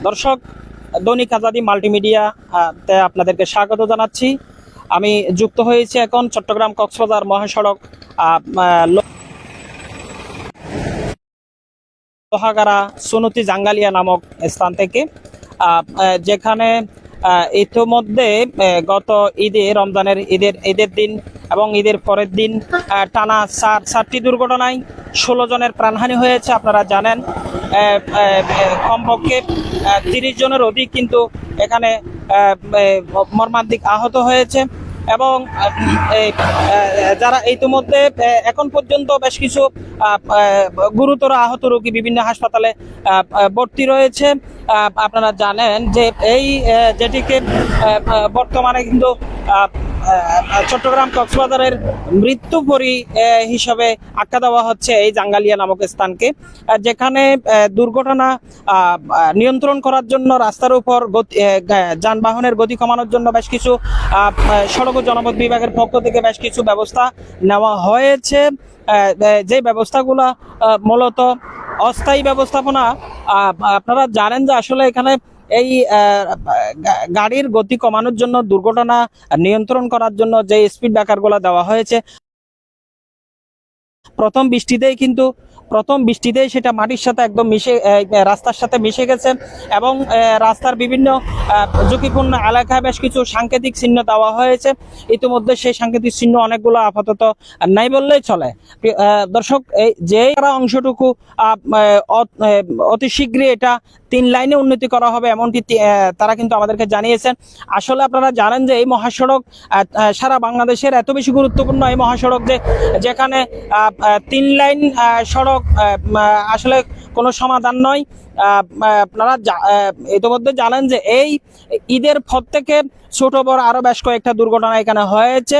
দর্শক, দৈনিক আজাদী মাল্টিমিডিয়া তে আপনাদেরকে স্বাগত জানাচ্ছি। আমি যুক্ত হয়েছি এখন চট্টগ্রাম কক্সবাজার মহাসড়ক লোহাগাড়া সুনতি জাঙ্গালিয়া নামক স্থান থেকে, যেখানে ইতিমধ্যে গত রমজানের ঈদের দিন এবং ঈদের পরের দিন টানা চারটি দুর্ঘটনায় 16 জনের প্রাণহানি হয়েছে। আপনারা জানেন কমপক্ষে 30 জনের অধিক কিন্তু এখানে মর্মান্তিক আহত হয়েছে এবং যারা ইতিমধ্যে এখন পর্যন্ত বেশ কিছু গুরুতর আহত রোগী বিভিন্ন হাসপাতালে ভর্তি রয়েছে। আপনারা জানেন যে এই যেটিকে বর্তমানে কিন্তু চট্টগ্রাম কক্সবাজারের মৃত্যুপরী হিসাবে আখ্যা দেওয়া হচ্ছে এই জাঙ্গালিয়া নামক স্থানকে, যেখানে দুর্ঘটনা নিয়ন্ত্রণ করার জন্য রাস্তার উপর যানবাহনের গতি কমানোর জন্য বেশ কিছু সড়ক ও জনপথ বিভাগের পক্ষ থেকে বেশ কিছু ব্যবস্থা নেওয়া হয়েছে। যে ব্যবস্থাগুলো মূলত অস্থায়ী ব্যবস্থাপনা। আপনারা জানেন যে আসলে এখানে এই গাড়ির গতি কমানোর জন্য, দুর্ঘটনা নিয়ন্ত্রণ করার জন্য যে স্পিড ব্রেকারগুলো দেওয়া হয়েছে, প্রথম বৃষ্টিতেই সেটা মাটির সাথে একদম রাস্তার সাথে মিশে গেছে এবং রাস্তার বিভিন্ন ঝুঁকিপূর্ণ এলাকায় বেশ কিছু সাংকেতিক চিহ্ন দেওয়া হয়েছে। ইতিমধ্যে সেই সাংকেতিক চিহ্ন অনেকগুলো আপাতত নাই বললেই চলে। দর্শক, যে অংশটুকু অতি শীঘ্রই এটা 3 লাইনে উন্নতি করা হবে এমনটি তারা কিন্তু আমাদেরকে জানিয়েছেন। আসলে আপনারা জানেন যে এই মহাসড়ক সারা বাংলাদেশের এত বেশি গুরুত্বপূর্ণ এই মহাসড়ক যেখানে 3 লাইন সড়ক আসলে কোনো সমাধান নয়। আপনারা ইতিমধ্যে জানেন যে এই ঈদের পর থেকে ছোট বড় আরো বেশ কয়েকটা দুর্ঘটনা এখানে হয়েছে।